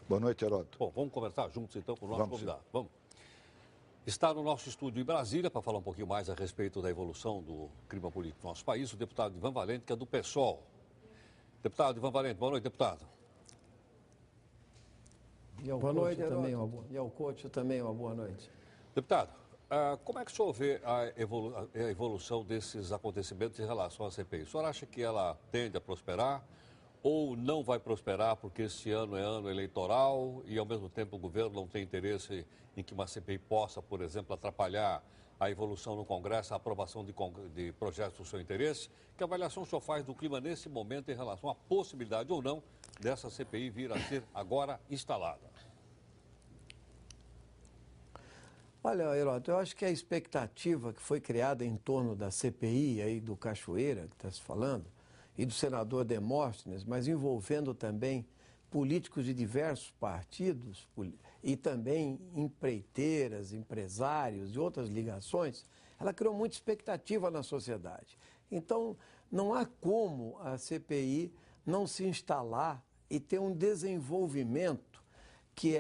Boa noite, Heródoto. Bom, vamos conversar juntos então com o nosso convidado. Vamos. Está no nosso estúdio em Brasília para falar um pouquinho mais a respeito da evolução do clima político no nosso país, o deputado Ivan Valente, que é do PSOL. Deputado Ivan Valente, boa noite, deputado. Boa noite, também. E ao Couto também uma boa noite. Deputado, como é que o senhor vê a evolução desses acontecimentos em relação à CPI? O senhor acha que ela tende a prosperar ou não vai prosperar porque esse ano é ano eleitoral e, ao mesmo tempo, o governo não tem interesse em que uma CPI possa, por exemplo, atrapalhar a evolução no Congresso, a aprovação de projetos do seu interesse? Que avaliação o senhor faz do clima nesse momento em relação à possibilidade ou não dessa CPI vir a ser agora instalada? Olha, Heródoto, eu acho que a expectativa que foi criada em torno da CPI aí do Cachoeira, que está se falando, e do senador Demóstenes, mas envolvendo também políticos de diversos partidos e também empreiteiras, empresários e outras ligações, ela criou muita expectativa na sociedade. Então, não há como a CPI não se instalar e ter um desenvolvimento que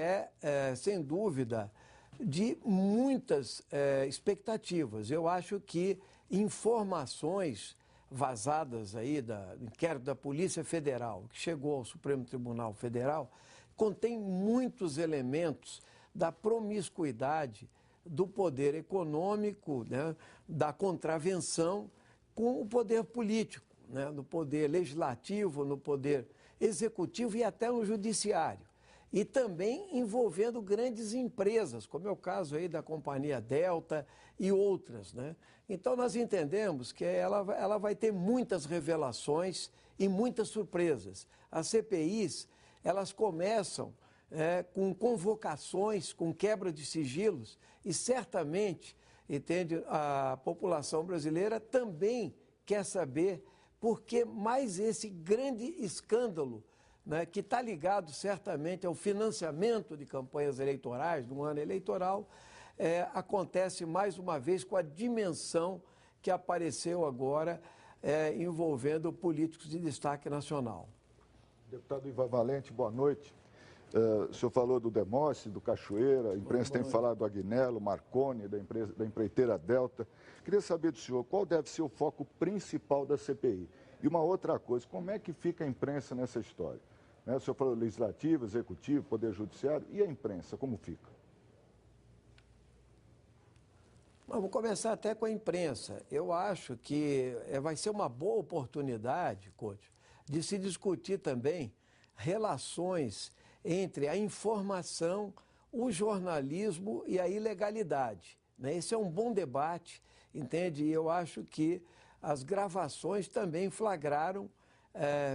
sem dúvida, de muitas expectativas. Eu acho que informações vazadas aí do inquérito da Polícia Federal, que chegou ao Supremo Tribunal Federal, contém muitos elementos da promiscuidade do poder econômico, né, da contravenção com o poder político, né, no poder legislativo, no poder executivo e até no judiciário. E também envolvendo grandes empresas, como é o caso aí da Companhia Delta e outras, né? Então, nós entendemos que ela vai ter muitas revelações e muitas surpresas. As CPIs, elas começam com convocações, com quebra de sigilos e certamente, entende, a população brasileira também quer saber por que mais esse grande escândalo, né, que está ligado certamente ao financiamento de campanhas eleitorais, no ano eleitoral, acontece mais uma vez com a dimensão que apareceu agora envolvendo políticos de destaque nacional. Deputado Ivan Valente, boa noite. O senhor falou do Demóstenes, do Cachoeira, a imprensa tem falado do Agnello, Marconi, da empreiteira Delta. Queria saber do senhor qual deve ser o foco principal da CPI. E uma outra coisa, como é que fica a imprensa nessa história? O senhor falou legislativo, executivo, poder judiciário, e a imprensa, como fica? Vamos começar até com a imprensa. Eu acho que vai ser uma boa oportunidade, Couto, de se discutir também relações entre a informação, o jornalismo e a ilegalidade, né? Esse é um bom debate, entende? E eu acho que as gravações também flagraram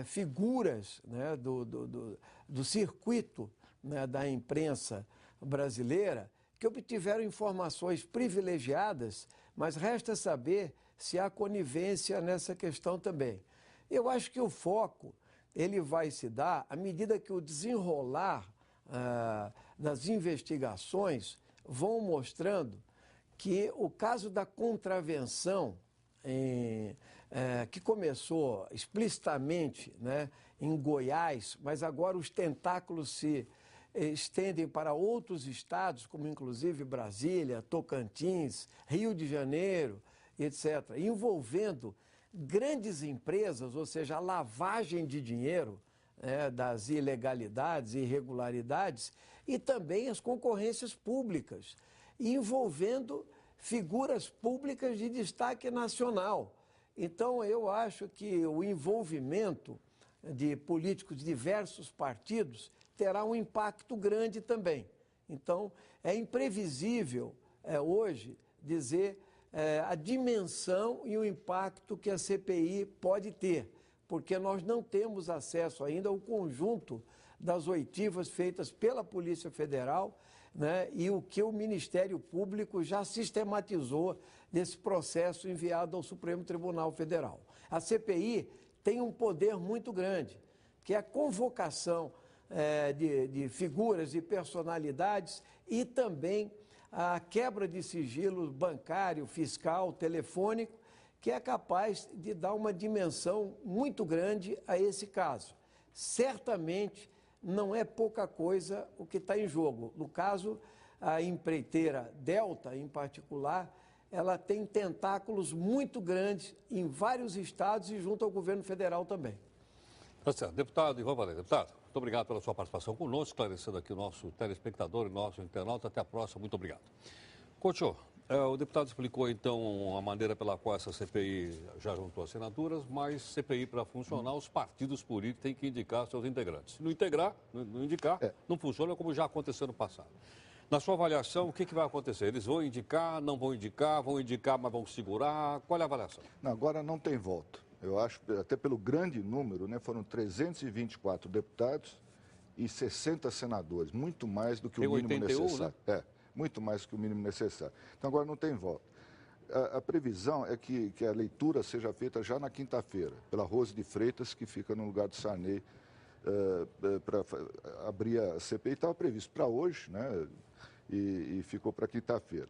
figuras, né, do circuito, né, da imprensa brasileira que obtiveram informações privilegiadas, mas resta saber se há conivência nessa questão também. Eu acho que o foco ele vai se dar à medida que o desenrolar das investigações vão mostrando que o caso da contravenção, que começou explicitamente, né, em Goiás, mas agora os tentáculos se estendem para outros estados, como inclusive Brasília, Tocantins, Rio de Janeiro, etc., envolvendo grandes empresas, ou seja, a lavagem de dinheiro, das ilegalidades e irregularidades, e também as concorrências públicas, envolvendo figuras públicas de destaque nacional. Então, eu acho que o envolvimento de políticos de diversos partidos terá um impacto grande também. Então, é imprevisível hoje dizer a dimensão e o impacto que a CPI pode ter, porque nós não temos acesso ainda ao conjunto das oitivas feitas pela Polícia Federal, né, e o que o Ministério Público já sistematizou nesse processo enviado ao Supremo Tribunal Federal. A CPI tem um poder muito grande, que é a convocação de figuras e personalidades e também a quebra de sigilo bancário, fiscal, telefônico, que é capaz de dar uma dimensão muito grande a esse caso. Certamente não é pouca coisa o que está em jogo. No caso, a empreiteira Delta, em particular, ela tem tentáculos muito grandes em vários estados e junto ao governo federal também. Tá certo. Deputado Ivan Valente, deputado, muito obrigado pela sua participação conosco, esclarecendo aqui o nosso telespectador e nosso internauta. Até a próxima, muito obrigado. Couto, o deputado explicou, então, a maneira pela qual essa CPI já juntou assinaturas, mas CPI, para funcionar, os partidos políticos têm que indicar seus integrantes. Se não indicar, não funciona como já aconteceu no passado. Na sua avaliação, o que vai acontecer? Eles vão indicar, vão indicar, mas vão segurar? Qual é a avaliação? Não, agora não tem volta. Eu acho, até pelo grande número, né, foram 324 deputados e 60 senadores, muito mais do que o mínimo 81, necessário. Né? Muito mais do que o mínimo necessário. Então agora não tem volta. A previsão é que a leitura seja feita já na quinta-feira, pela Rose de Freitas, que fica no lugar do Sarney, para abrir a CPI. Estava previsto para hoje, né, e ficou para quinta-feira.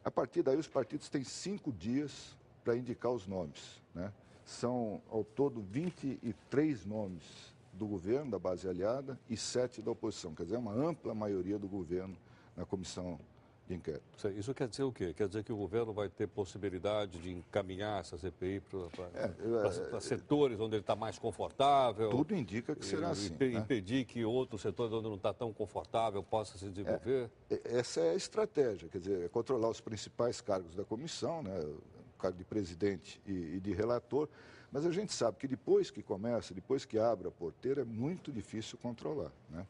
A partir daí, os partidos têm 5 dias para indicar os nomes, né? São, ao todo, 23 nomes do governo, da base aliada, e 7 da oposição. Quer dizer, uma ampla maioria do governo na comissão de inquérito. Isso quer dizer o quê? Quer dizer que o governo vai ter possibilidade de encaminhar essa CPI para setores onde ele está mais confortável? Tudo indica que será assim. Impedir que outros setores onde não está tão confortável possa se desenvolver? Essa é a estratégia, quer dizer, controlar os principais cargos da comissão, né, o cargo de presidente e de relator, mas a gente sabe que depois que começa, depois que abre a porteira, é muito difícil controlar, né?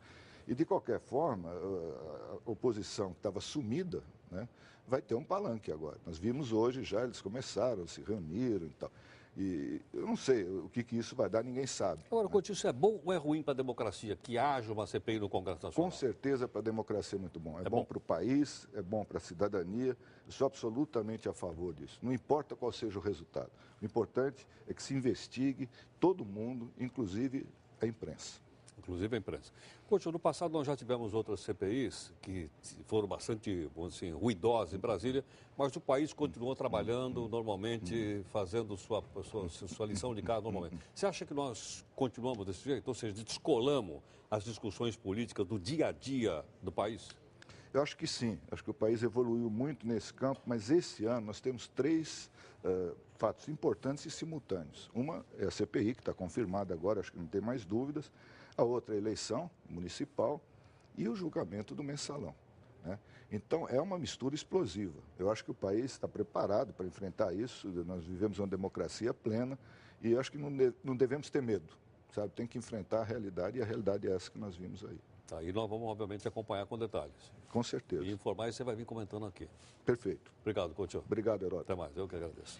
E, de qualquer forma, a oposição que estava sumida, né, vai ter um palanque agora. Nós vimos hoje já, eles começaram, se reuniram e tal. E eu não sei o que isso vai dar, ninguém sabe. Agora, Couto, isso é bom ou é ruim para a democracia, que haja uma CPI no Congresso Nacional? Com certeza, para a democracia é muito bom. É bom para o país, é bom para a cidadania. Eu sou absolutamente a favor disso. Não importa qual seja o resultado. O importante é que se investigue todo mundo, inclusive a imprensa. Inclusive a imprensa. Couto, no passado nós já tivemos outras CPIs que foram bastante, vamos dizer, ruidosas em Brasília, mas o país continuou trabalhando normalmente, fazendo sua lição de casa normalmente. Você acha que nós continuamos desse jeito? Ou seja, descolamos as discussões políticas do dia a dia do país? Eu acho que sim. Acho que o país evoluiu muito nesse campo, mas esse ano nós temos 3 fatos importantes e simultâneos. Uma é a CPI, que está confirmada agora, acho que não tem mais dúvidas. A outra é a eleição municipal e o julgamento do mensalão, né? Então, é uma mistura explosiva. Eu acho que o país está preparado para enfrentar isso. Nós vivemos uma democracia plena e eu acho que não devemos ter medo, sabe? Tem que enfrentar a realidade e a realidade é essa que nós vimos aí. Tá, e nós vamos, obviamente, acompanhar com detalhes. Com certeza. E informar e você vai vir comentando aqui. Perfeito. Obrigado, Couto. Obrigado, Heródoto. Até mais, eu que agradeço.